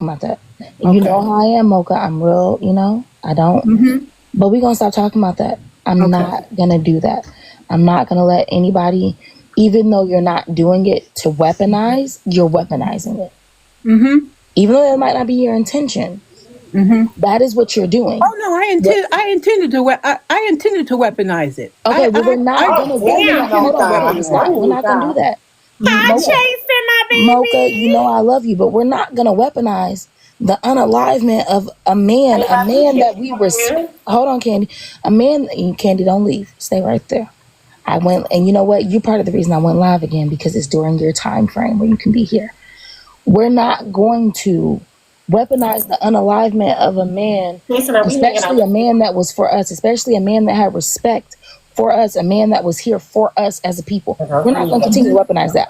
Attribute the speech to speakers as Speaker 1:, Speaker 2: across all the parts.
Speaker 1: talking about that. You
Speaker 2: Okay.
Speaker 1: know how I am, Mocha. I'm real, I don't.
Speaker 2: Mm-hmm.
Speaker 1: But we're going to stop talking about that. I'm
Speaker 2: Okay.
Speaker 1: not going to do that. I'm not going to let anybody, even though you're not doing it to weaponize, you're weaponizing it.
Speaker 2: Mm-hmm.
Speaker 1: Even though it might not be your intention,
Speaker 2: Mm-hmm.
Speaker 1: that is what you're doing.
Speaker 2: Oh no,
Speaker 1: What?
Speaker 2: I intended to I intended to weaponize it.
Speaker 1: Okay, well, we're not
Speaker 2: I
Speaker 1: going to
Speaker 3: Oh,
Speaker 2: fully
Speaker 3: damn,
Speaker 1: weaponize. Hold
Speaker 2: intended to
Speaker 1: on,
Speaker 3: Mocha.
Speaker 1: Mocha.
Speaker 2: weaponize
Speaker 1: Stop.
Speaker 2: it.
Speaker 1: We're
Speaker 3: Ooh,
Speaker 1: not going to do
Speaker 3: God.
Speaker 1: that.
Speaker 3: Hi,
Speaker 1: Mocha,
Speaker 3: chasing my
Speaker 1: Mocha,
Speaker 3: baby.
Speaker 1: I love you, but we're not going to weaponize the unalivement of
Speaker 3: I
Speaker 1: a
Speaker 3: love you,
Speaker 1: man that we
Speaker 3: chasing.
Speaker 1: hold on, Candy. A man, Candy, don't leave. Stay right there. I went, and you know what? You're part of the reason I went live again because it's during your time frame where you can be here. We're not going to weaponize the unalivement of a man,
Speaker 3: Chasing, are we hanging out
Speaker 1: especially a
Speaker 3: with you?
Speaker 1: man that was for us, especially a man that had respect for us, a man that was here for us as a people. We're not going to continue to weaponize that.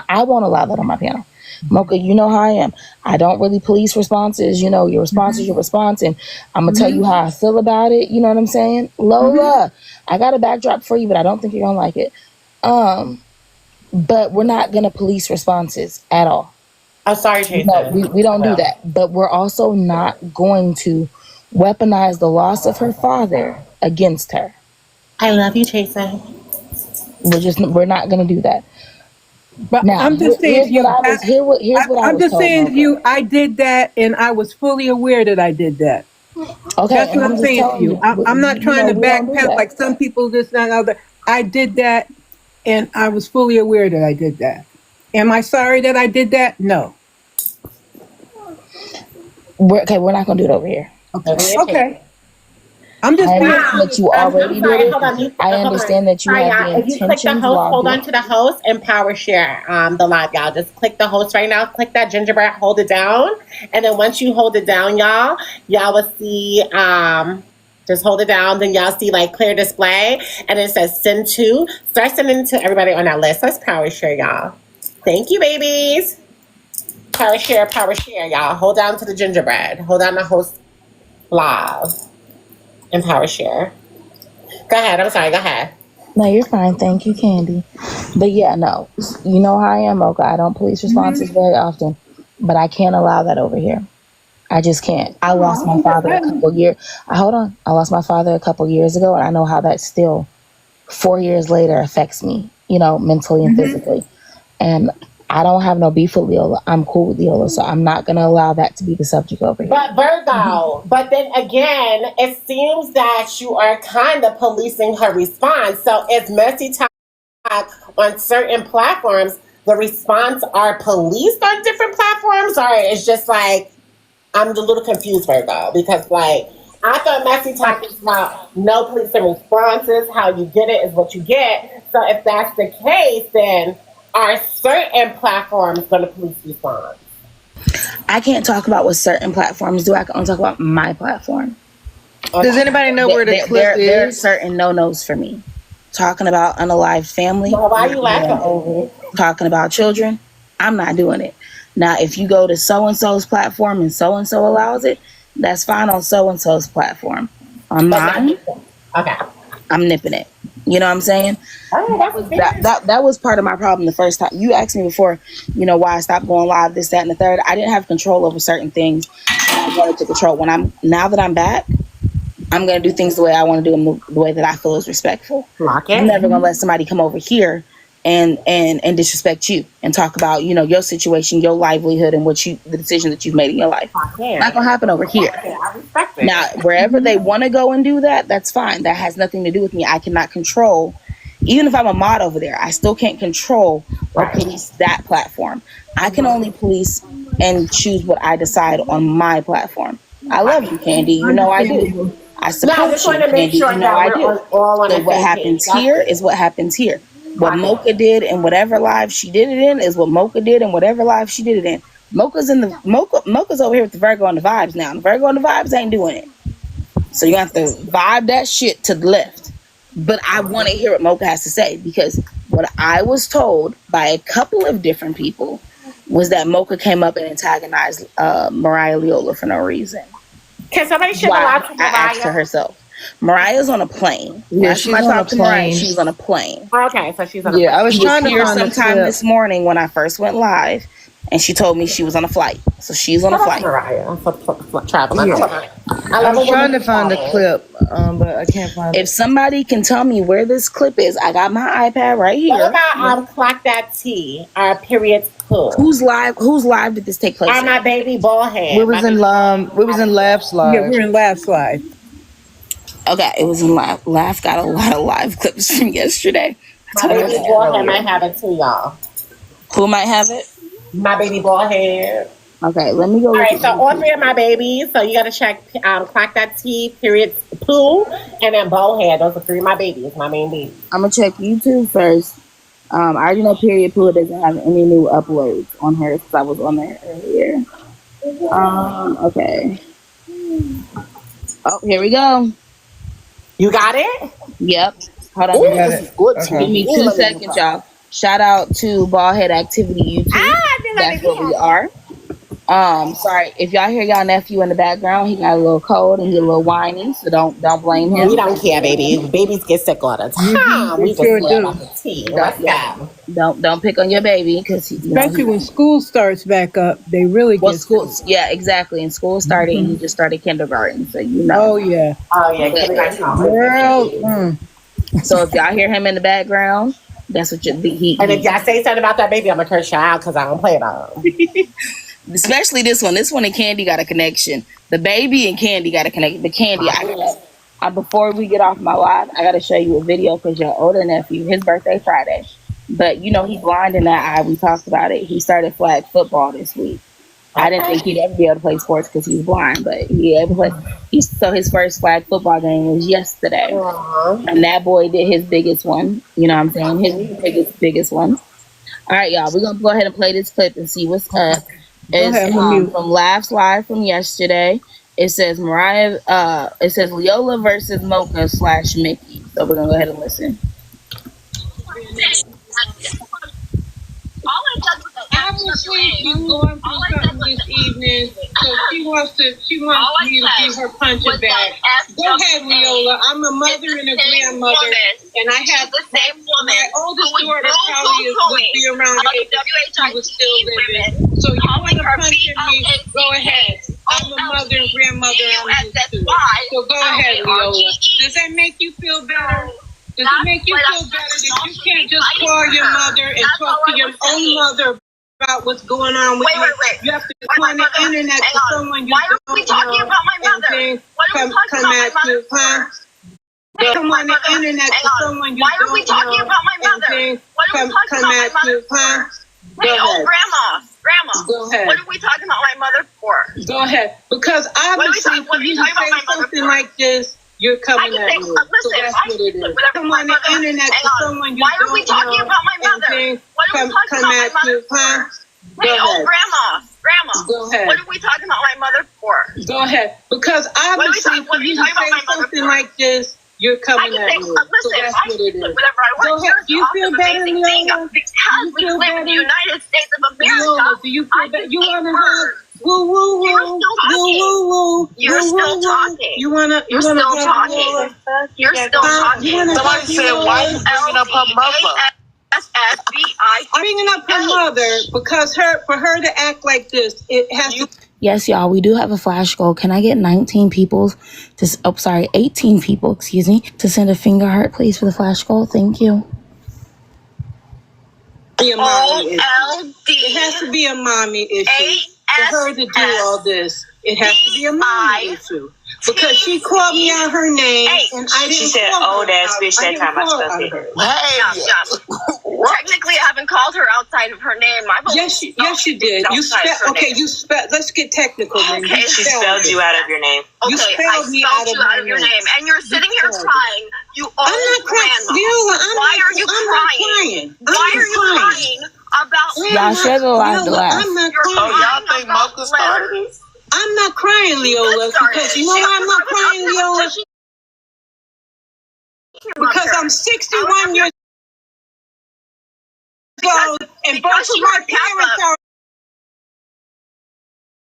Speaker 1: I won't allow that on my panel. Mocha, you know how I am. I don't really police responses. Your response is your response, and I'm gonna tell you
Speaker 2: Mm-hmm.
Speaker 1: how I feel about it. You know what I'm saying,
Speaker 2: Mm-hmm.
Speaker 1: Lola? I got a backdrop for you, but I don't think you're gonna like it. Um, but we're not gonna police responses at all.
Speaker 3: I'm sorry,
Speaker 1: No,
Speaker 3: chasing.
Speaker 1: we don't do
Speaker 3: Well,
Speaker 1: that. But we're also not going to weaponize the loss of her father against her.
Speaker 3: I love you, chasing.
Speaker 1: We're not going to do that.
Speaker 2: But
Speaker 1: Now,
Speaker 2: I'm just saying
Speaker 1: here's
Speaker 2: to
Speaker 1: what
Speaker 2: you
Speaker 1: I
Speaker 2: that
Speaker 1: was here's what I
Speaker 2: I'm
Speaker 1: was
Speaker 2: just
Speaker 1: told,
Speaker 2: saying to
Speaker 1: Mocha.
Speaker 2: you, I did that, and I was fully aware that I did that.
Speaker 1: Okay,
Speaker 2: That's
Speaker 1: and
Speaker 2: what
Speaker 1: I'm
Speaker 2: I'm
Speaker 1: just
Speaker 2: saying to
Speaker 1: telling
Speaker 2: you.
Speaker 1: you,
Speaker 2: I'm not trying to
Speaker 1: we don't do
Speaker 2: backpedal
Speaker 1: that.
Speaker 2: like some people. This, that, and other. I did that, and I was fully aware that I did that. Am I sorry that I did that? No.
Speaker 1: We're not going to do it over here.
Speaker 3: Love
Speaker 2: Okay.
Speaker 3: you,
Speaker 2: Okay.
Speaker 3: chasing.
Speaker 2: I'm just
Speaker 1: I
Speaker 2: being
Speaker 1: understand
Speaker 3: Now,
Speaker 1: that
Speaker 2: fully.
Speaker 1: you
Speaker 3: I'm
Speaker 1: already did
Speaker 3: sorry.
Speaker 1: it.
Speaker 3: Hold on.
Speaker 1: I
Speaker 3: Hold on.
Speaker 1: understand that you
Speaker 3: Sorry,
Speaker 1: have the
Speaker 3: y'all. If you click the
Speaker 1: intentions
Speaker 3: host,
Speaker 1: logged
Speaker 3: hold
Speaker 1: in.
Speaker 3: on to the host and power share the live, y'all. Just click the host right now. Click that gingerbread, hold it down, and then once you hold it down, y'all will see. Just hold it down. Then y'all see like clear display, and it says send to. Start sending to everybody on that list. Let's power share, y'all. Thank you, babies. Power share, y'all. Hold down to the gingerbread. Hold down the host live and power share. Go ahead. I'm sorry. Go ahead.
Speaker 1: No, you're fine. Thank you, Candy. But yeah, no. You know how I am, Mocha. I don't police responses
Speaker 2: Mhm.
Speaker 1: very often, but I can't allow that over here. I just can't. I lost my father a couple years. Hold on. I lost my father a couple years ago, and I know how that still 4 years later affects me. Mentally and
Speaker 2: Mhm.
Speaker 1: physically. And I don't have no beef with Leola. I'm cool with Leola, so I'm not gonna allow that to be the subject over here.
Speaker 3: But Virgo, but then again, it seems that you are kind of policing her response. So is Mercy Talk on certain platforms, the response are policed on different platforms, or it's just like I'm a little confused, Virgo, because like I thought Messy Talk is about no policing responses. How you get it is what you get. So if that's the case, then are certain platforms going to police response?
Speaker 1: I can't talk about what certain platforms do. I can only talk about my platform.
Speaker 4: Does
Speaker 3: Okay.
Speaker 4: anybody know
Speaker 1: There,
Speaker 4: where the
Speaker 1: there,
Speaker 4: clip
Speaker 1: there, there are
Speaker 4: is?
Speaker 1: certain no-nos for me. Talking about unalived family,
Speaker 3: Now, why
Speaker 1: I'm
Speaker 3: are you
Speaker 1: not doing
Speaker 3: laughing,
Speaker 1: it.
Speaker 3: baby?
Speaker 1: Talking about children, I'm not doing it. Now, if you go to so-and-so's platform and so-and-so allows it, that's fine on so-and-so's platform. On
Speaker 3: But not
Speaker 1: mine,
Speaker 3: this one. Okay.
Speaker 1: I'm nipping it. You know what I'm saying?
Speaker 3: All right,
Speaker 1: That
Speaker 3: that's
Speaker 1: was
Speaker 3: fair.
Speaker 1: that was part of my problem the first time. You asked me before, why I stopped going live, this, that, and the third. I didn't have control over certain things that I wanted to control. Now that I'm back, I'm gonna do things the way I want to do them, the way that I feel is respectful.
Speaker 3: Lock
Speaker 1: I'm
Speaker 3: in.
Speaker 1: never gonna let somebody come over here and disrespect you and talk about your situation, your livelihood, and the decision that you've made in your life.
Speaker 3: Lock
Speaker 1: Not
Speaker 3: in.
Speaker 1: gonna happen over here.
Speaker 3: Okay, I respect
Speaker 1: Now,
Speaker 3: it.
Speaker 1: wherever they want to go and do that, that's fine. That has nothing to do with me. I cannot control. Even if I'm a mod over there, I still can't control or
Speaker 3: Right.
Speaker 1: police that platform. I can only police and choose what I decide on my platform. I love
Speaker 3: Right.
Speaker 1: you, Candy. You know I do.
Speaker 2: Understandable.
Speaker 1: I
Speaker 3: No, I
Speaker 1: support
Speaker 3: just want
Speaker 1: you,
Speaker 3: to make
Speaker 1: Candy.
Speaker 3: sure
Speaker 1: You know
Speaker 3: that
Speaker 1: I
Speaker 3: we're
Speaker 1: do.
Speaker 3: all on
Speaker 1: So
Speaker 3: the
Speaker 1: what
Speaker 3: same page.
Speaker 1: happens
Speaker 3: That's
Speaker 1: here
Speaker 3: it.
Speaker 1: is what happens here. What
Speaker 3: Lock in.
Speaker 1: Mocha did and whatever live she did it in is what Mocha did and whatever live she did it in. Mocha's over here with the Virgo and the vibes now. The Virgo and the vibes ain't doing it. So you have to vibe that shit to the left. But I want to hear what Mocha has to say because what I was told by a couple of different people was that Mocha came up and antagonized Mariah Leola for no reason.
Speaker 3: Can somebody share the
Speaker 1: Why?
Speaker 3: live to
Speaker 1: I asked her
Speaker 3: Mariah?
Speaker 1: herself. Mariah's on a plane.
Speaker 4: Yeah,
Speaker 1: Last time I
Speaker 4: she's on a
Speaker 1: talked to Mariah, she
Speaker 4: plane.
Speaker 1: was on a plane.
Speaker 3: Okay, so she's on a
Speaker 4: Yeah,
Speaker 3: plane.
Speaker 4: I was
Speaker 1: She was
Speaker 4: trying to
Speaker 1: here
Speaker 4: find the
Speaker 1: sometime
Speaker 4: clip.
Speaker 1: this morning when I first went live, and she told me she was on a flight. So she's on a
Speaker 3: Shout out to
Speaker 1: flight.
Speaker 3: Mariah for traveling. I
Speaker 4: Yeah.
Speaker 3: love her. I love
Speaker 4: I'm
Speaker 3: a
Speaker 4: trying
Speaker 3: woman
Speaker 4: to find the
Speaker 3: traveling.
Speaker 4: clip, but I can't find
Speaker 1: If
Speaker 4: it.
Speaker 1: somebody can tell me where this clip is, I got my iPad right
Speaker 3: What
Speaker 1: here.
Speaker 3: about Clock That T, period pool?
Speaker 1: Who's live? Whose live did this take place in?
Speaker 3: My baby ball
Speaker 4: We
Speaker 3: head.
Speaker 4: was in Labs
Speaker 2: Yeah,
Speaker 4: Live.
Speaker 2: we're in last live.
Speaker 1: Okay, it was in live. Laugh got a lot of live clips from yesterday. I
Speaker 3: My
Speaker 1: told
Speaker 3: baby
Speaker 1: you
Speaker 4: Yes,
Speaker 1: that
Speaker 3: ball head
Speaker 1: earlier.
Speaker 3: might have it too, y'all.
Speaker 1: Who might have it?
Speaker 3: My baby ball head.
Speaker 1: Okay, let me go
Speaker 3: All
Speaker 1: look
Speaker 3: right,
Speaker 1: at
Speaker 3: so all
Speaker 1: YouTube.
Speaker 3: three of my babies. So you got to check Clock That T, period poo, and then ball head. Those are three of my babies, my main babies.
Speaker 1: I'm gonna check YouTube first. I already know Period Pooh doesn't have any new uploads on hers because I was on there earlier. Okay. Oh, here we go.
Speaker 3: You got it?
Speaker 1: Yep. Hold on.
Speaker 3: Ooh,
Speaker 4: we got
Speaker 3: this
Speaker 4: it.
Speaker 3: is good
Speaker 1: Give
Speaker 4: Okay.
Speaker 1: me
Speaker 3: TV. Ooh,
Speaker 1: 2 seconds, y'all. Shout out to Ballhead Activity YouTube.
Speaker 3: I think I
Speaker 1: That's
Speaker 3: think
Speaker 1: where
Speaker 3: we
Speaker 1: we
Speaker 3: have it.
Speaker 1: are. Sorry if y'all hear y'all nephew in the background. He got a little cold and get a little whiny, so don't blame
Speaker 3: We
Speaker 1: him.
Speaker 3: don't care, baby. Babies get sick all the
Speaker 2: Mm-hmm.
Speaker 3: time.
Speaker 2: They
Speaker 3: We just
Speaker 2: sure
Speaker 3: worry
Speaker 2: do.
Speaker 3: about the tea.
Speaker 1: Don't
Speaker 3: Let's
Speaker 1: yeah.
Speaker 3: go.
Speaker 1: Don't pick on your baby because
Speaker 2: Especially
Speaker 1: he
Speaker 2: when school starts back up, they really
Speaker 1: well
Speaker 2: get
Speaker 1: school
Speaker 2: sick.
Speaker 1: yeah exactly. And school started and he just started kindergarten, so you know.
Speaker 2: Oh yeah,
Speaker 3: Oh yeah,
Speaker 1: But,
Speaker 3: kindergarten's always
Speaker 2: girl.
Speaker 3: busy.
Speaker 2: Mm.
Speaker 1: so if y'all hear him in the background, that's what
Speaker 3: And if
Speaker 1: he
Speaker 3: y'all say something about that baby, I'm gonna curse you out because I don't play about him.
Speaker 1: especially this one. This one and Candy got a connection. The baby and Candy got a connection. But Candy, before we get off my live, I gotta show you a video because your older nephew, his birthday Friday, but you know he's blind in that eye. We talked about it. He started flag football this week. I didn't think
Speaker 3: Okay.
Speaker 1: he'd ever be able to play sports because he's blind, but he able to play. So his first flag football game was yesterday,
Speaker 3: Aww.
Speaker 1: and that boy did his biggest one. You know what I'm saying? His biggest one. All right, y'all. We're gonna go ahead and play this clip and see what's up.
Speaker 2: Go
Speaker 1: It's
Speaker 2: ahead, I'm a mute.
Speaker 1: from Laughs Live from yesterday. It says Mariah. It says Leola versus Mocha / Mickey. So we're gonna go ahead and listen.
Speaker 2: Obviously, she's going through something this evening, so she wants me to give her punching bag. Go ahead, Leola. I'm a mother and a grandmother, and I have the same woman. My oldest daughter probably would be around the age if she was still living. So you want to punch at me? Go ahead. I'm a mother and grandmother. I'm used to it. So go ahead, Leola. Does that make you feel better? Does it make you feel better that you can't just call your mother and talk to your own mother about what's going on with you? You have to go on the internet to someone you don't know and then come at you, huh? Come on the internet to someone you don't know and then come at you, huh? Go ahead. Go ahead.
Speaker 5: What are we talking about my mother for?
Speaker 2: Go ahead. Because obviously, for you to say something like this, you're coming at me. So that's what it is. Come on the internet to someone you don't know. Why are we talking about my mother? What are we talking about my mother for? Hey, oh, grandma. Go ahead. What are we talking about my mother for? Go ahead. Because obviously, for you to say something like this, you're coming at me. So that's what it is. Go ahead. Do you feel better, Leola?
Speaker 5: Because we live in the United States of America.
Speaker 2: Leola, do you feel better? You want to hug? Woo woo woo. Woo woo woo.
Speaker 5: You're still talking.
Speaker 2: You wanna
Speaker 5: You're still
Speaker 2: hug
Speaker 5: talking.
Speaker 2: Leola?
Speaker 5: You're still talking.
Speaker 2: Somebody said, why are you bringing up her mother? I'm bringing up her mother because for her to act like this, it has to.
Speaker 1: Yes, y'all. We do have a flash goal. Can I get 19 people 18 people, excuse me, to send a finger heart, please, for the flash goal? Thank you.
Speaker 2: Be a mommy issue. It has to be a mommy issue for her to do all this. It has to be a mommy issue because she called me out her name and I didn't.
Speaker 5: She said, "Old ass bitch." That time I stuck it. Technically, I haven't called her outside of her name.
Speaker 2: Yes, you did. You spelled. Okay, you spelled. Let's get technical.
Speaker 5: Okay,
Speaker 2: she
Speaker 5: spelled
Speaker 2: you out of your name. You spelled me out of your name,
Speaker 5: and you're sitting here crying. You old
Speaker 2: I'm not crying. Leola,
Speaker 5: Why are you crying? Why are you crying about?
Speaker 1: Y'all share the live to laugh.
Speaker 2: I'm not crying.
Speaker 5: Y'all think Mocha started this?
Speaker 2: I'm not crying, Leola, because you know why I'm not crying, Leola? Because I'm 61 years old and both of my parents are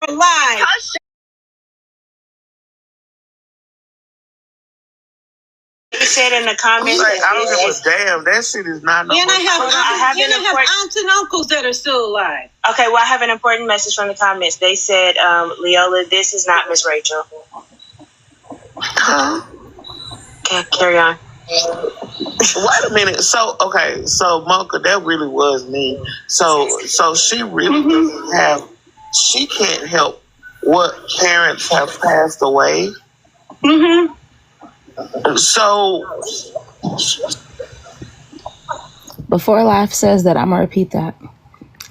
Speaker 2: alive.
Speaker 5: said in the comments.
Speaker 6: Like, I don't give a damn. That shit is not no.
Speaker 2: And I have aunts and uncles that are still alive.
Speaker 5: Okay, well, I have an important message from the comments. They said, Leola, this is not Miss Rachel.
Speaker 6: Huh?
Speaker 5: Okay, carry on.
Speaker 6: Wait a minute. So Mocha, that really was me. So she really doesn't have. She can't help what parents have passed away.
Speaker 5: Mm-hmm.
Speaker 6: So
Speaker 1: Before Life says that, I'm gonna repeat that.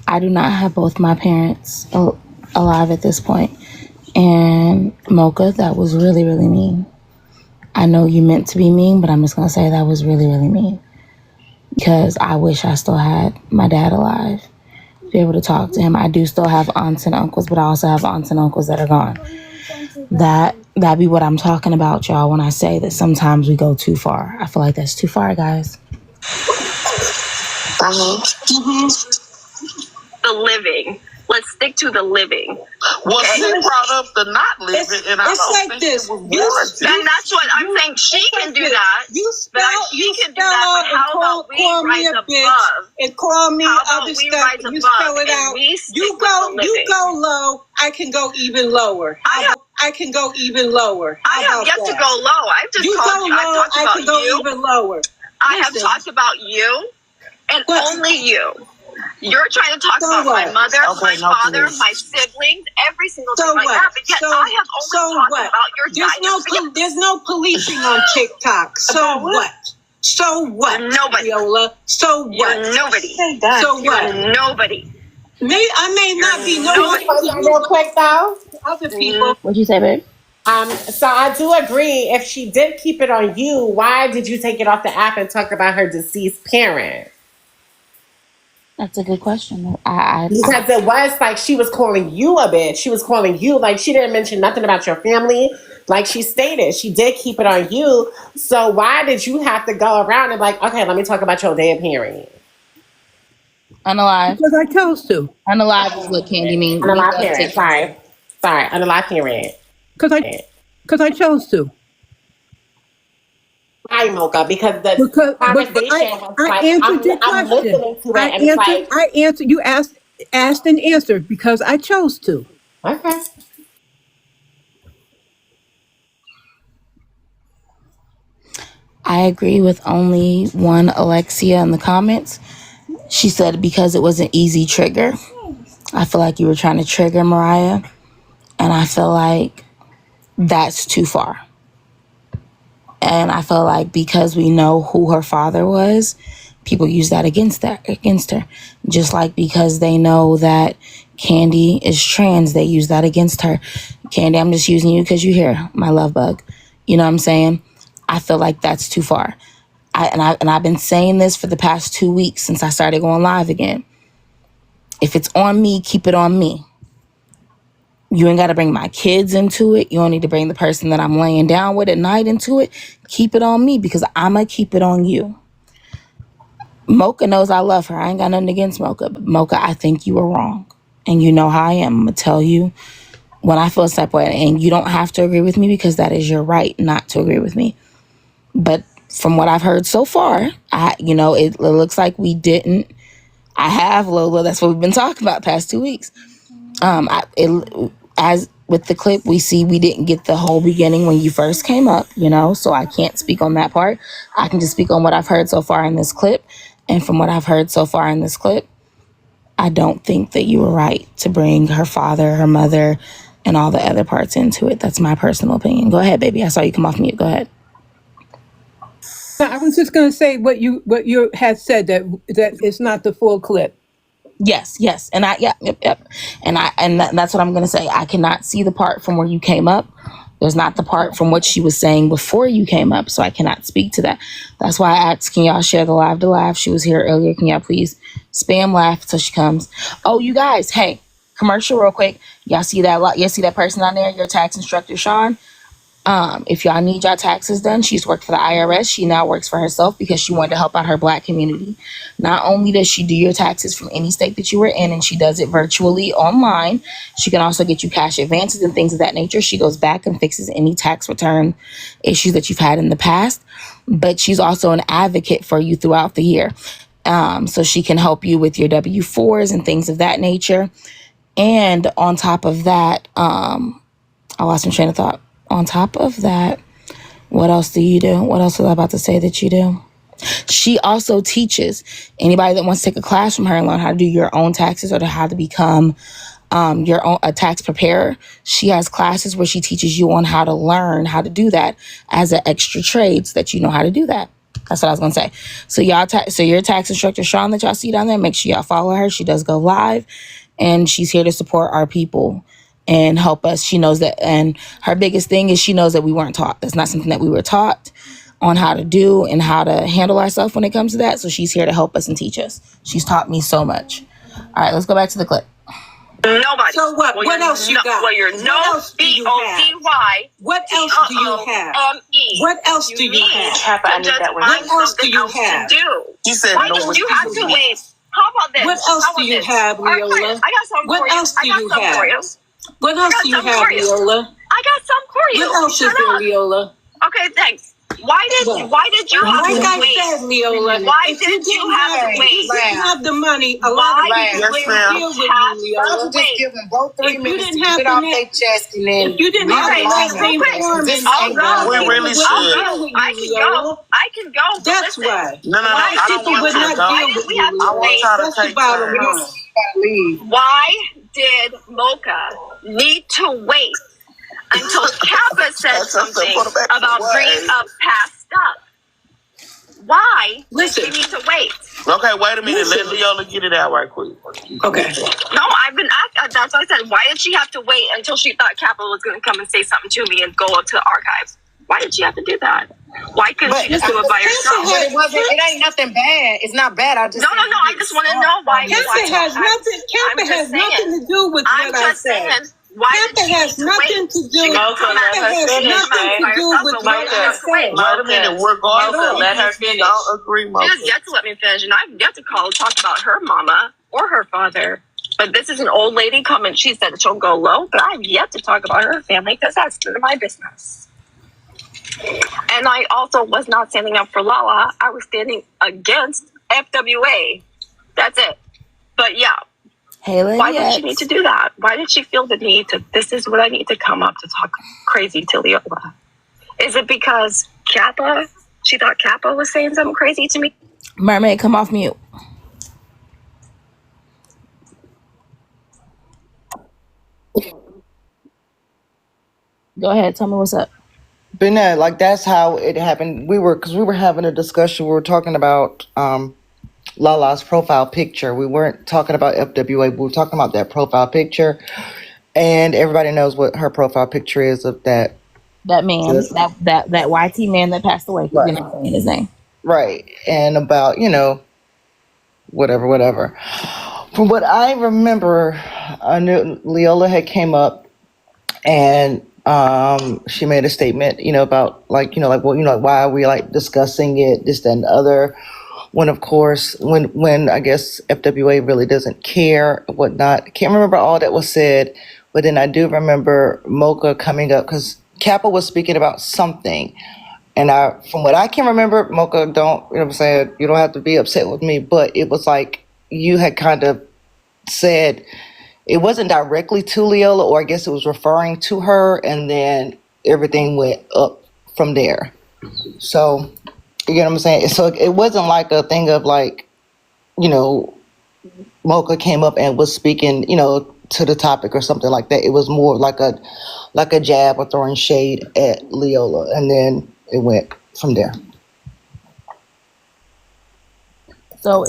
Speaker 1: I do not have both my parents alive at this point. And Mocha, that was really, really mean. I know you meant to be mean, but I'm just gonna say that was really, really mean. Because I wish I still had my dad alive to be able to talk to him. I do still have aunts and uncles, but I also have aunts and uncles that are gone. That be what I'm talking about, y'all, when I say that sometimes we go too far. I feel like that's too far, guys.
Speaker 7: The living. Let's stick to the living.
Speaker 6: Well, she brought up the not living, and I don't
Speaker 2: like
Speaker 6: think
Speaker 2: this.
Speaker 6: it was warranted.
Speaker 7: And that's what I'm saying. She can do that. She can do that. But how about we rise above?
Speaker 2: And call me
Speaker 7: How
Speaker 2: other
Speaker 7: about we
Speaker 2: stuff.
Speaker 7: rise
Speaker 2: And you
Speaker 7: above
Speaker 2: spell it
Speaker 7: and
Speaker 2: out.
Speaker 7: we stick
Speaker 2: You
Speaker 7: with the living?
Speaker 2: You go low. I can go even lower. I can go even lower.
Speaker 7: I have yet to go low. I've just called you. I've talked about
Speaker 2: I can go
Speaker 7: you.
Speaker 2: even lower.
Speaker 7: I have talked about you and only you. You're trying to talk about
Speaker 2: what?
Speaker 7: my mother, my father, my siblings, every single thing like that. But yet I have only talked about your dynasty.
Speaker 2: There's no policing on TikTok. So what? So what?
Speaker 7: Nobody.
Speaker 2: Viola? So what?
Speaker 7: You're nobody.
Speaker 2: So what?
Speaker 7: You're nobody.
Speaker 2: I may not be nobody.
Speaker 3: Real quick though.
Speaker 2: Other people.
Speaker 1: What'd you say, babe?
Speaker 3: So I do agree. If she did keep it on you, why did you take it off the app and talk about her deceased parent?
Speaker 1: That's a good question.
Speaker 3: Because it was like she was calling you a bitch. She was calling you, like, she didn't mention nothing about your family. Like she stated, she did keep it on you. So why did you have to go around and like, okay, let me talk about your dead parent?
Speaker 1: Unalive.
Speaker 8: Because I chose to.
Speaker 1: Unalive is what Candy means.
Speaker 3: Unalive parent. Sorry. Unalive parent.
Speaker 8: Because I chose to.
Speaker 3: Why, Mocha? Because the conversation was like,
Speaker 8: I answered your question.
Speaker 3: I'm listening to it
Speaker 8: I answered. You asked and answered because I chose to.
Speaker 3: Okay.
Speaker 1: I agree with only one Alexia in the comments. She said because it was an easy trigger. I feel like you were trying to trigger Mariah. And I feel like that's too far. And I feel like because we know who her father was, people use that against her. Just like because they know that Candy is trans, they use that against her. Candy, I'm just using you because you're here, my love bug. You know what I'm saying? I feel like that's too far. I've been saying this for the past 2 weeks since I started going live again. If it's on me, keep it on me. You ain't got to bring my kids into it. You don't need to bring the person that I'm laying down with at night into it. Keep it on me because I'm going to keep it on you. Mocha knows I love her. I ain't got nothing against Mocha. But Mocha, I think you were wrong. And you know how I am. I'm going to tell you when I feel separated. And you don't have to agree with me because that is your right not to agree with me. But from what I've heard so far, it looks like we didn't. I have, Lola. That's what we've been talking about past 2 weeks. As with the clip, we see we didn't get the whole beginning when you first came up, so I can't speak on that part. I can just speak on what I've heard so far in this clip. And from what I've heard so far in this clip, I don't think that you were right to bring her father, her mother, and all the other parts into it. That's my personal opinion. Go ahead, baby. I saw you come off mute. Go ahead.
Speaker 8: I was just going to say what you had said, that it's not the full clip.
Speaker 1: Yes. And yep. And that's what I'm going to say. I cannot see the part from where you came up. There's not the part from what she was saying before you came up, so I cannot speak to that. That's why I asked, can y'all share the live to laugh? She was here earlier. Can y'all please spam laugh until she comes? Oh, you guys, hey, commercial real quick. Y'all see that person on there, your tax instructor, Sean? If y'all need y'all taxes done, she's worked for the IRS. She now works for herself because she wanted to help out her Black community. Not only does she do your taxes from any state that you were in, and she does it virtually online, she can also get you cash advances and things of that nature. She goes back and fixes any tax return issues that you've had in the past. But she's also an advocate for you throughout the year. So she can help you with your W-4s and things of that nature. And on top of that, I lost my train of thought. On top of that, what else do you do? What else was I about to say that you do? She also teaches anybody that wants to take a class from her and learn how to do your own taxes or to how to become your own a tax preparer. She has classes where she teaches you on how to learn how to do that as an extra trade so that you know how to do that. That's what I was gonna say. So so your tax instructor Sean that y'all see down there, make sure y'all follow her. She does go live, and she's here to support our people and help us. She knows that, and her biggest thing is she knows that we weren't taught. That's not something that we were taught on how to do and how to handle ourselves when it comes to that. So she's here to help us and teach us. She's taught me so much. All right, let's go back to the clip.
Speaker 7: Nobody.
Speaker 2: So what? What else you got?
Speaker 7: Well, you're no B-O-D-Y.
Speaker 2: What else do you have? What else do you have?
Speaker 5: Kappa, I need that one.
Speaker 2: What else do you have?
Speaker 6: She said
Speaker 7: Why
Speaker 6: no.
Speaker 7: did you have to wait? How about this?
Speaker 2: What else do you have, Leola?
Speaker 7: I got some for you.
Speaker 2: What else do you have? What else do you have, Leola?
Speaker 7: I got some for you.
Speaker 2: What else is there, Leola?
Speaker 7: Okay, thanks. Why did you have
Speaker 2: Like
Speaker 7: to
Speaker 2: I
Speaker 7: wait?
Speaker 2: said, Leola,
Speaker 7: Why
Speaker 2: if
Speaker 7: did you have to
Speaker 2: if
Speaker 7: wait?
Speaker 2: you didn't have the money, a lot
Speaker 7: Why
Speaker 2: of people
Speaker 6: Yes,
Speaker 2: wouldn't
Speaker 6: ma'am.
Speaker 2: deal with you,
Speaker 7: have
Speaker 2: Leola.
Speaker 7: to wait?
Speaker 9: Give them both 3
Speaker 2: If you
Speaker 9: minutes
Speaker 2: didn't
Speaker 9: to
Speaker 2: have
Speaker 9: get
Speaker 2: the
Speaker 9: off
Speaker 2: net-
Speaker 9: their chest and then
Speaker 2: If you didn't have
Speaker 7: Okay,
Speaker 2: the last
Speaker 7: real
Speaker 2: name
Speaker 7: quick.
Speaker 2: form,
Speaker 9: This
Speaker 7: I'll
Speaker 9: ain't
Speaker 7: go.
Speaker 9: going
Speaker 6: We
Speaker 9: nowhere.
Speaker 6: really should.
Speaker 7: I can go. I can go. But
Speaker 2: That's
Speaker 7: listen,
Speaker 2: why.
Speaker 6: No,
Speaker 2: A lot of
Speaker 6: I don't
Speaker 2: people
Speaker 6: want
Speaker 2: would
Speaker 6: you to
Speaker 2: not
Speaker 6: go.
Speaker 2: deal
Speaker 7: Why
Speaker 2: with
Speaker 7: did we
Speaker 2: you,
Speaker 7: have to
Speaker 6: I want
Speaker 7: wait?
Speaker 6: y'all to
Speaker 2: That's
Speaker 6: take
Speaker 2: the bottom
Speaker 6: time.
Speaker 2: line.
Speaker 9: Leave.
Speaker 7: Why did Mocha need to wait until Kappa said
Speaker 6: That's just
Speaker 7: something
Speaker 6: to put it back to
Speaker 7: about
Speaker 6: the way.
Speaker 7: bringing up past stuff? Why
Speaker 2: Listen.
Speaker 7: did she need to wait?
Speaker 6: Okay, wait a minute.
Speaker 2: Listen.
Speaker 6: Let Leola get it out right quick.
Speaker 2: Okay.
Speaker 7: No, I've been asked. That's what I said. Why did she have to wait until she thought Kappa was going to come and say something to me and go up to the archives? Why did she have to do that? Why couldn't she just do it by herself?
Speaker 9: But it wasn't. It ain't nothing bad. It's not bad. I just
Speaker 7: No. I just want to know why.
Speaker 2: Kappa has nothing to do with
Speaker 7: I'm
Speaker 2: what I
Speaker 7: just
Speaker 2: said.
Speaker 7: saying. Why
Speaker 2: Kappa
Speaker 7: did she
Speaker 2: has
Speaker 7: need to
Speaker 2: nothing
Speaker 7: wait?
Speaker 2: to do.
Speaker 5: Mocha,
Speaker 2: Kappa
Speaker 5: let her
Speaker 2: has
Speaker 5: finish,
Speaker 2: nothing
Speaker 5: babe.
Speaker 2: to do with what I said.
Speaker 6: Wait a minute. Regardless,
Speaker 5: Mocha, let her finish.
Speaker 6: don't agree,
Speaker 7: She
Speaker 6: Mocha.
Speaker 7: has yet to let me finish, and I've yet to talk about her mama or her father. But this is an old lady comment. She said she'll go low, but I've yet to talk about her family because that's none of my business. And I also was not standing up for Lala. I was standing against FWA. That's it. But yeah,
Speaker 1: Hey, Lady
Speaker 7: why did she
Speaker 1: X.
Speaker 7: need to do that? Why did she feel the need to, this is what I need to come up to talk crazy to Leola? Is it because Kappa, she thought Kappa was saying something crazy to me?
Speaker 1: Mermaid, come off mute. Go ahead. Tell me what's up.
Speaker 4: But no, like that's how it happened. Because we were having a discussion. We were talking about Lala's profile picture. We weren't talking about FWA. We were talking about that profile picture, and everybody knows what her profile picture is of that.
Speaker 1: That man,
Speaker 4: Yes.
Speaker 1: that YT man that passed away.
Speaker 4: Right.
Speaker 1: You're not saying his name.
Speaker 4: Right, and about whatever. From what I remember, I knew Leola had came up and she made a statement, about why are we like discussing it, this, that, and the other. When of course, when I guess FWA really doesn't care, whatnot. I can't remember all that was said, but then I do remember Mocha coming up because Kappa was speaking about something. And from what I can remember, Mocha, don't, what I'm saying, you don't have to be upset with me, but it was like you had kind of said, it wasn't directly to Leola, or I guess it was referring to her, and then everything went up from there. So, you know what I'm saying? So it wasn't like a thing of like, Mocha came up and was speaking, to the topic or something like that. It was more like a jab or throwing shade at Leola, and then it went from there.
Speaker 1: So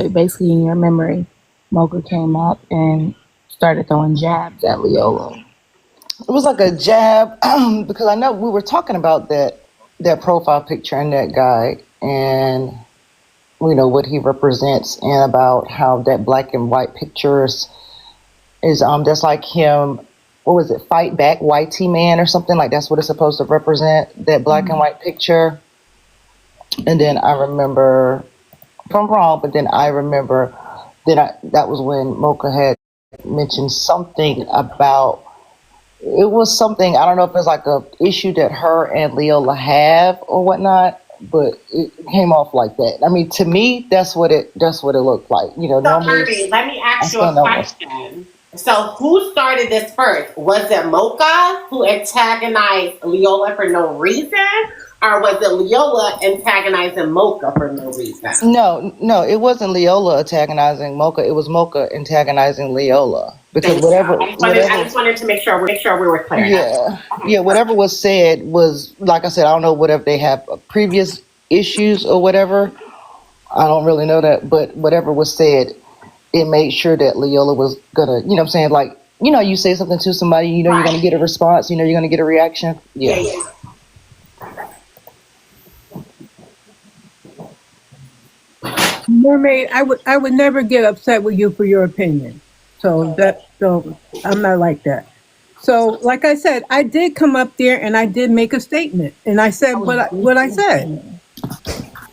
Speaker 1: basically in your memory, Mocha came up and started throwing jabs at Leola.
Speaker 4: It was like a jab because I know we were talking about that profile picture and that guy, and what he represents, and about how that black and white pictures is just like him what was it, Fight Back YT Man or something like that's what it's supposed to represent, that black and white picture. And then I remember, if I'm wrong, but then I remember that was when Mocha had mentioned something about, it was something, I don't know if it's like a issue that her and Leola have or whatnot, but it came off like that. I mean, to me, that's what it looked like. You know,
Speaker 3: So,
Speaker 4: normally
Speaker 3: Kirby, let me
Speaker 4: I
Speaker 3: ask you a
Speaker 4: stand over.
Speaker 3: question. So, who started this first? Was it Mocha who antagonized Leola for no reason? Or was it Leola antagonizing Mocha for no reason?
Speaker 4: No, it wasn't Leola antagonizing Mocha. It was Mocha antagonizing Leola because
Speaker 3: Thank you. I just wanted to make sure we were clear.
Speaker 4: yeah, whatever was said was, like I said, I don't know whatever they have previous issues or whatever. I don't really know that, but whatever was said, it made sure that Leola was gonna, you know what I'm saying, like, you know, you say something to somebody, you know, you're gonna get a response, you know, you're gonna get a reaction. Yeah.
Speaker 8: Mermaid, I would never get upset with you for your opinion. So I'm not like that. So like I said, I did come up there and I did make a statement and I said what I said.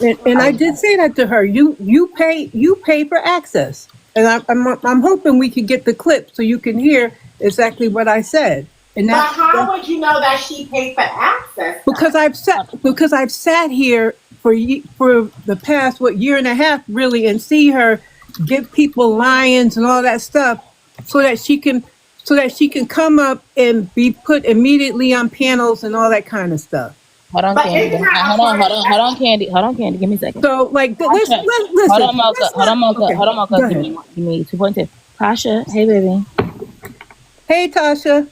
Speaker 8: And I did say that to her. You pay for access. And I'm hoping we can get the clip so you can hear exactly what I said. And
Speaker 3: But how would you know that she paid for access?
Speaker 8: Because I've sat here for the past year and a half really and see her give people lions and all that stuff so that she can come up and be put immediately on panels and all that kind of stuff.
Speaker 1: Hold on, Candy. Hold on, Candy. Hold on, Candy. Give me a second.
Speaker 8: So like listen.
Speaker 1: Hold on, Mocha. Okay. Hold on, Mocha. Give me 2.2. Tasha, hey baby.
Speaker 8: Hey Tasha.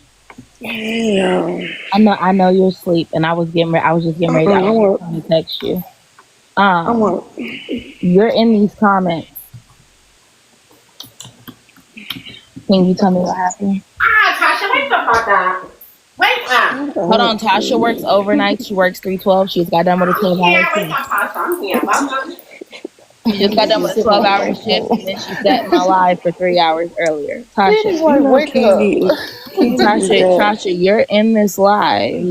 Speaker 1: Yeah. I know you're asleep, and I was just getting ready to text you. You're in these comments. Can you tell me what happened?
Speaker 3: Tasha, wake the fuck up. Wake up.
Speaker 1: Hold on, Tasha works overnight. She works 312. She's got done with a 12-hour shift.
Speaker 3: Wake up, Tasha. I'm here.
Speaker 1: She just got done with a 12-hour shift, and then she sat my live for 3 hours earlier. Tasha,
Speaker 4: wake up.
Speaker 1: Tasha, you're in this live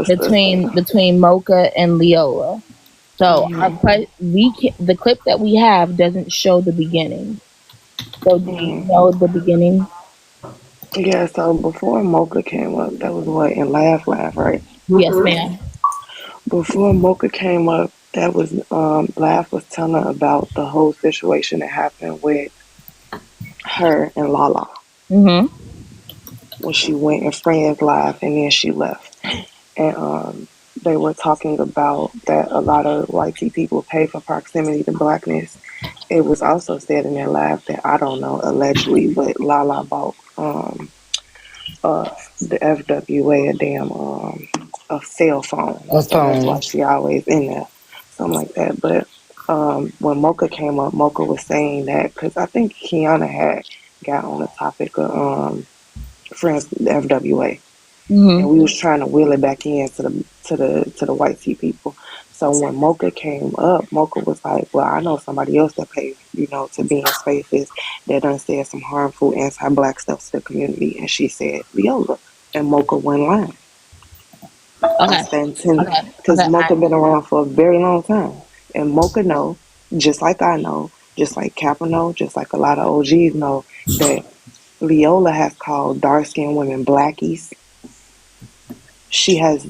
Speaker 1: between Mocha and Leola. So the clip that we have doesn't show the beginning. So do you know the beginning?
Speaker 10: Yeah, so before Mocha came up, that was what, in Laugh, right?
Speaker 1: Yes, ma'am.
Speaker 10: Before Mocha came up, that was Laugh was telling about the whole situation that happened with her and Lala.
Speaker 1: Mm-hmm.
Speaker 10: When she went in Friends Live and then she left. And they were talking about that a lot of white people pay for proximity to blackness. It was also said in their live that, I don't know, allegedly, but Lala bought the FWA a damn a cell phone. So that's why she always in there, something like that. But when Mocha came up, Mocha was saying that because I think Kiana had got on the topic of Friends with the FWA, and we was trying to wheel it back in to the white people. So when Mocha came up, Mocha was like, well, I know somebody else that pays, to be in spaces that done said some harmful anti-black stuff to the community. And she said, Leola. And Mocha went lying. Because Mocha been around for a very long time. And Mocha know, just like I know, just like Kappa know, just like a lot of OGs know, that Leola has called dark-skinned women blackies. She has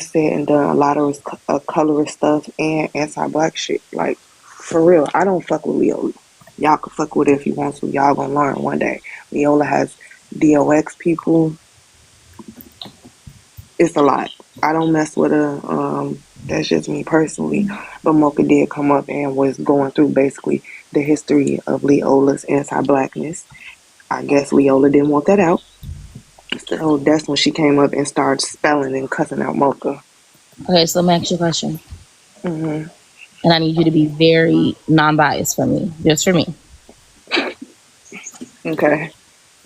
Speaker 10: said and done a lot of colorist stuff and anti-black shit. Like, for real, I don't fuck with Leola. Y'all can fuck with it if you want to. Y'all gonna learn one day. Leola has DOX people. It's a lot. I don't mess with her. That's just me personally. But Mocha did come up and was going through basically the history of Leola's anti-blackness. I guess Leola didn't want that out. So that's when she came up and started spelling and cussing out Mocha.
Speaker 1: Okay, so let me ask you a question.
Speaker 10: Mm-hmm.
Speaker 1: And I need you to be very non-biased for me, just for me.
Speaker 10: Okay.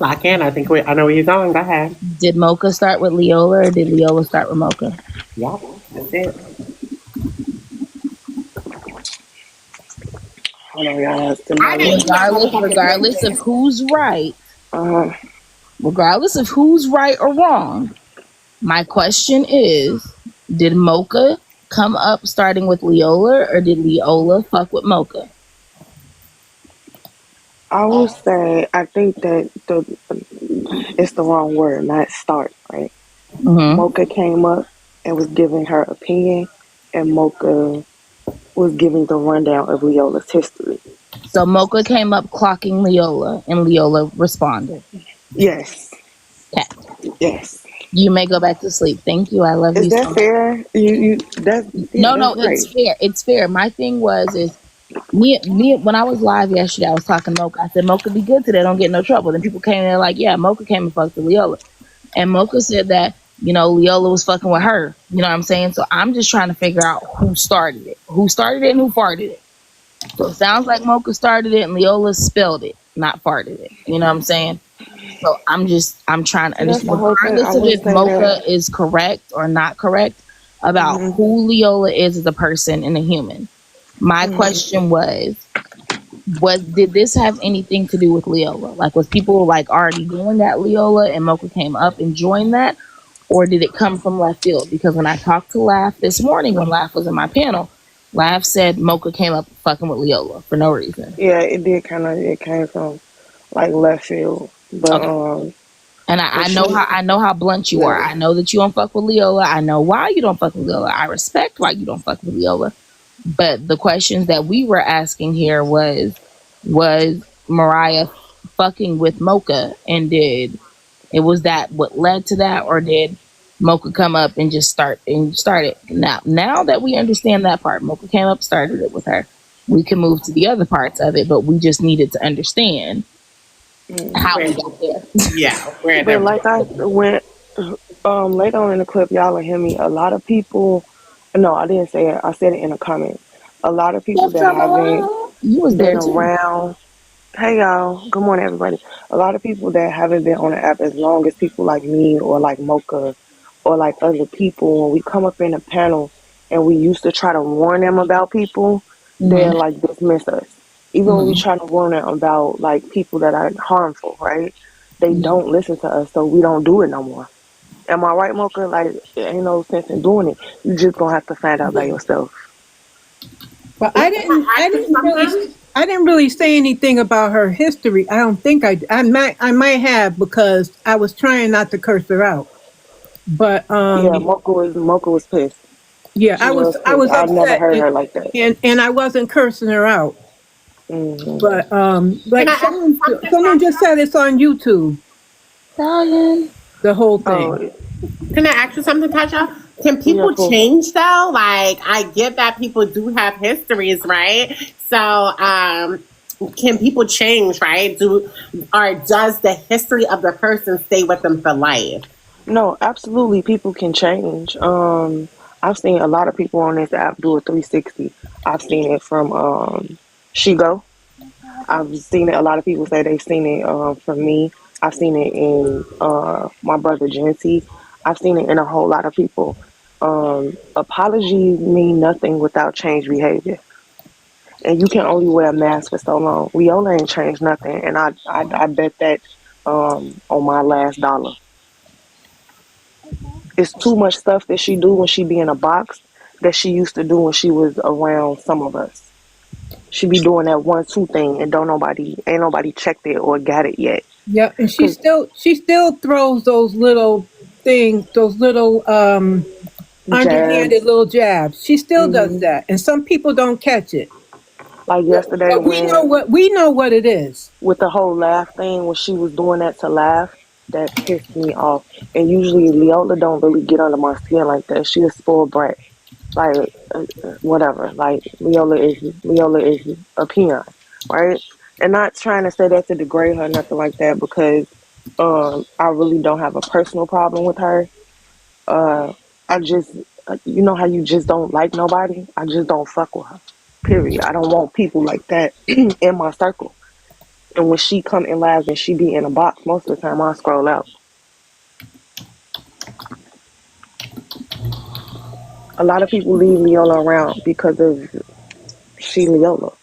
Speaker 3: I think I know where you're going. Go ahead.
Speaker 1: Did Mocha start with Leola or did Leola start with Mocha?
Speaker 3: Yeah, that's it.
Speaker 10: Hold on, y'all.
Speaker 1: Regardless of who's right, regardless of who's right or wrong, my question is, did Mocha come up starting with Leola, or did Leola fuck with Mocha?
Speaker 10: I would say I think that it's the wrong word, not start, right?
Speaker 1: Hmm.
Speaker 10: Mocha came up and was giving her opinion, and Mocha was giving the rundown of Leola's history.
Speaker 1: So Mocha came up clocking Leola, and Leola responded.
Speaker 10: Yes,
Speaker 1: Okay.
Speaker 10: yes.
Speaker 1: You may go back to sleep. Thank you. I love
Speaker 10: Is
Speaker 1: you
Speaker 10: that
Speaker 1: so much.
Speaker 10: fair?
Speaker 1: No,
Speaker 10: That's
Speaker 1: no,
Speaker 10: right.
Speaker 1: it's fair. It's fair. My thing was is me when I was live yesterday, I was talking to Mocha. I said, Mocha be good today, don't get no trouble. Then people came in there like, yeah, Mocha came and fucked with Leola. And Mocha said that, Leola was fucking with her. You know what I'm saying? So I'm just trying to figure out who started it. Who started it and who farted it. So it sounds like Mocha started it and Leola spelled it, not farted it. You know what I'm saying? So I'm trying to
Speaker 10: See, that's
Speaker 1: understand,
Speaker 10: the whole thing. I
Speaker 1: regardless of
Speaker 10: would
Speaker 1: if
Speaker 10: say
Speaker 1: Mocha
Speaker 10: that.
Speaker 1: is correct or not correct about
Speaker 10: Hmm.
Speaker 1: who Leola is as a person and a human. My
Speaker 10: Hmm.
Speaker 1: question was did this have anything to do with Leola? Like, was people like already doing that Leola and Mocha came up and joined that? Or did it come from left field? Because when I talked to Laugh this morning, when Laugh was in my panel, Laugh said Mocha came up fucking with Leola for no reason.
Speaker 10: Yeah, it did kind of. It came from like left field, but
Speaker 1: Okay. And
Speaker 10: when
Speaker 1: I know how blunt you are.
Speaker 10: yeah.
Speaker 1: I know that you don't fuck with Leola. I know why you don't fuck with Leola. I respect why you don't fuck with Leola. But the questions that we were asking here was Mariah fucking with Mocha, and did it was that what led to that, or did Mocha come up and just start it? Now that we understand that part, Mocha came up, started it with her. We can move to the other parts of it, but we just needed to understand how we
Speaker 10: Hmm.
Speaker 1: got there.
Speaker 3: Yeah, we're
Speaker 10: But
Speaker 3: there.
Speaker 10: like I went later on in the clip, y'all will hear me. A lot of people. No, I didn't say it. I said it in the comments. A lot of people that haven't
Speaker 1: You was
Speaker 10: been
Speaker 1: there too.
Speaker 10: around. Hey y'all, good morning everybody. A lot of people that haven't been on the app as long as people like me or like Mocha or like other people, when we come up in a panel and we used to try to warn them about people, they're
Speaker 1: Hmm.
Speaker 10: like dismiss us. Even when we
Speaker 1: Hmm.
Speaker 10: try to warn them about like people that are harmful, right? They don't listen to us, so we don't do it no more. Am I right, Mocha? Like, ain't no sense in doing it. You just gonna have to find out by yourself.
Speaker 8: But
Speaker 3: Can I ask you something?
Speaker 8: I didn't really say anything about her history. I don't think I might have because I was trying not to curse her out. But
Speaker 10: Yeah, Mocha was pissed.
Speaker 8: yeah,
Speaker 10: She was
Speaker 8: I
Speaker 10: pissed.
Speaker 8: was
Speaker 10: I never
Speaker 8: upset
Speaker 10: heard her like that.
Speaker 8: and I wasn't cursing her out.
Speaker 10: Hmm.
Speaker 8: But
Speaker 3: Can
Speaker 8: like
Speaker 3: I ask you something,
Speaker 8: someone just
Speaker 3: Tasha?
Speaker 8: said it's on YouTube,
Speaker 1: Stallion.
Speaker 8: the whole thing.
Speaker 10: Oh,
Speaker 3: Can I ask you something, Tasha? Can
Speaker 10: yeah,
Speaker 3: people
Speaker 10: cool.
Speaker 3: change though? Like, I get that people do have histories, right? So, can people change, right? Or does the history of the person stay with them for life?
Speaker 10: No, absolutely, people can change. I've seen a lot of people on this app do a 360. I've seen it from Shigo. I've seen it. A lot of people say they've seen it from me. I've seen it in my brother Genty. I've seen it in a whole lot of people. Apologies mean nothing without change behavior. And you can only wear a mask for so long. Leola ain't changed nothing, and I bet that on my last dollar. It's too much stuff that she do when she be in a box that she used to do when she was around some of us. She be doing that 1-2 thing, and don't nobody ain't nobody checked it or got it yet.
Speaker 8: Yeah, and
Speaker 10: Cause
Speaker 8: she still throws those little things, those little underhanded
Speaker 10: jabs,
Speaker 8: little jabs. She still does
Speaker 10: hmm
Speaker 8: that, and some people don't catch it.
Speaker 10: like yesterday
Speaker 8: But
Speaker 10: when
Speaker 8: we know what it is.
Speaker 10: with the whole laugh thing when she was doing that to laugh, that pissed me off. And usually Leola don't really get under my skin like that. She a spoiled brat. Like whatever. Like Leola is a peon, right? And not trying to say that to degrade her, nothing like that, because I really don't have a personal problem with her. I just you know how you just don't like nobody. I just don't fuck with her. Period. I don't want people like that in my circle. And when she come in live and she be in a box, most of the time I scroll out. A lot of people leave Leola around because of she Leola.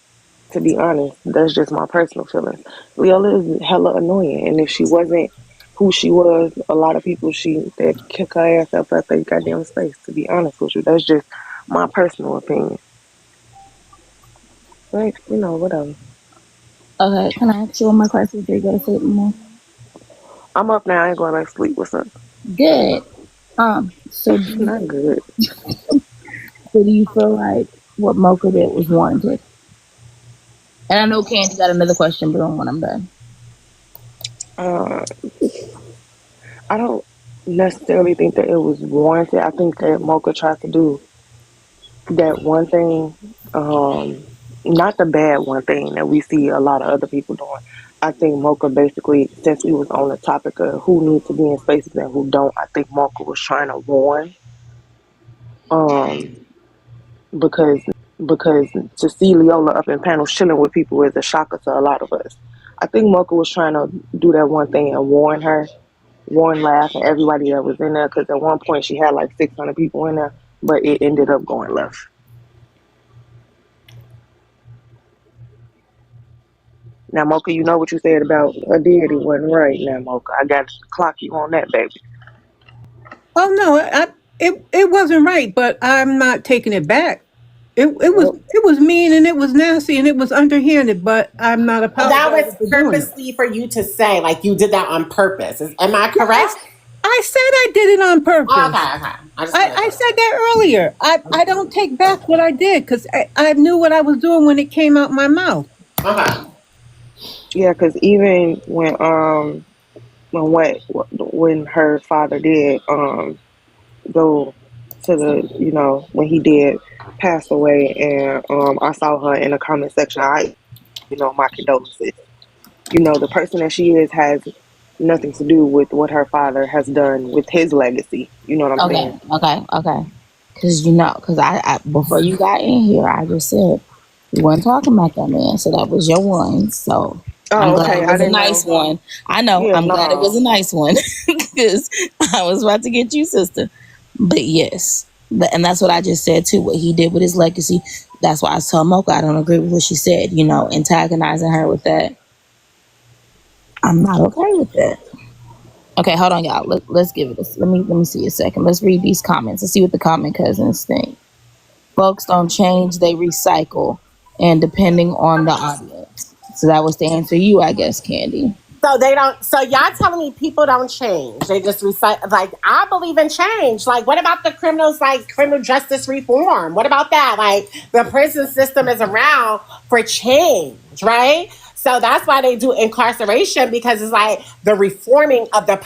Speaker 10: To be honest, that's just my personal feelings. Leola is hella annoying, and if she wasn't who she was, a lot of people that kick her ass up at the goddamn space. To be honest with you, that's just my personal opinion. Right? Whatever.
Speaker 1: Okay, can I ask you one more question before you go to sleep, more?
Speaker 10: I'm up now. I ain't going back to sleep. What's up?
Speaker 1: Good. So
Speaker 10: Not good.
Speaker 1: do you feel like what Mocha did was warranted? And I know Candy got another question, but when I'm done.
Speaker 10: Uh, I don't necessarily think that it was warranted. I think that Mocha tried to do that one thing, not the bad one thing that we see a lot of other people doing. I think Mocha basically, since we was on the topic of who needs to be in spaces and who don't, I think Mocha was trying to warn, um, because to see Leola up in panels chilling with people is a shocker to a lot of us. I think Mocha was trying to do that one thing and warn her, warn Laugh and everybody that was in there, because at one point she had like 600 people in there, but it ended up going left. Now, Mocha, you know what you said about a deity wasn't right. Now, Mocha, I got to clock you on that, baby.
Speaker 8: Oh no, it wasn't right, but I'm not taking it back.
Speaker 10: Well,
Speaker 8: It was mean and it was nasty and it was underhanded, but I'm not
Speaker 3: So that was
Speaker 8: apologizing for doing it.
Speaker 3: purposely for you to say, like you did that on purpose. Am I
Speaker 8: Yeah,
Speaker 3: correct?
Speaker 8: I said I did it on purpose.
Speaker 3: Okay, okay. I just wanted
Speaker 8: I
Speaker 3: to.
Speaker 8: said that earlier. I don't take back what I did because I knew what I was doing when it came out my mouth.
Speaker 3: Okay.
Speaker 10: yeah, because even when her father did go to the when he did pass away, and I saw her in the comment section. My condolences. The person that she is has nothing to do with what her father has done with his legacy. You know what I'm saying?
Speaker 1: Okay. Because I before you got in here, I just said we weren't talking about that man, so that was your one. So I'm
Speaker 10: Oh,
Speaker 1: glad
Speaker 10: okay.
Speaker 1: it
Speaker 10: I
Speaker 1: was a
Speaker 10: didn't
Speaker 1: nice
Speaker 10: know.
Speaker 1: one. I know.
Speaker 10: Yeah,
Speaker 1: I'm glad it was
Speaker 10: no.
Speaker 1: a nice one because I was about to get you, sister. But yes, and that's what I just said too. What he did with his legacy. That's why I told Mocha I don't agree with what she said. Antagonizing her with that. I'm not okay with that. Okay, hold on, y'all. Let's give it a. Let me see a second. Let's read these comments. Let's see what the comment cousins think. Folks don't change; they recycle, and depending on the audience. So that was the answer you, I guess, Candy.
Speaker 3: So they don't. So y'all telling me people don't change? They just recite. Like I believe in change. Like what about the criminals? Like criminal justice reform. What about that? Like the prison system is around for change, right? So that's why they do incarceration because it's like the reforming of the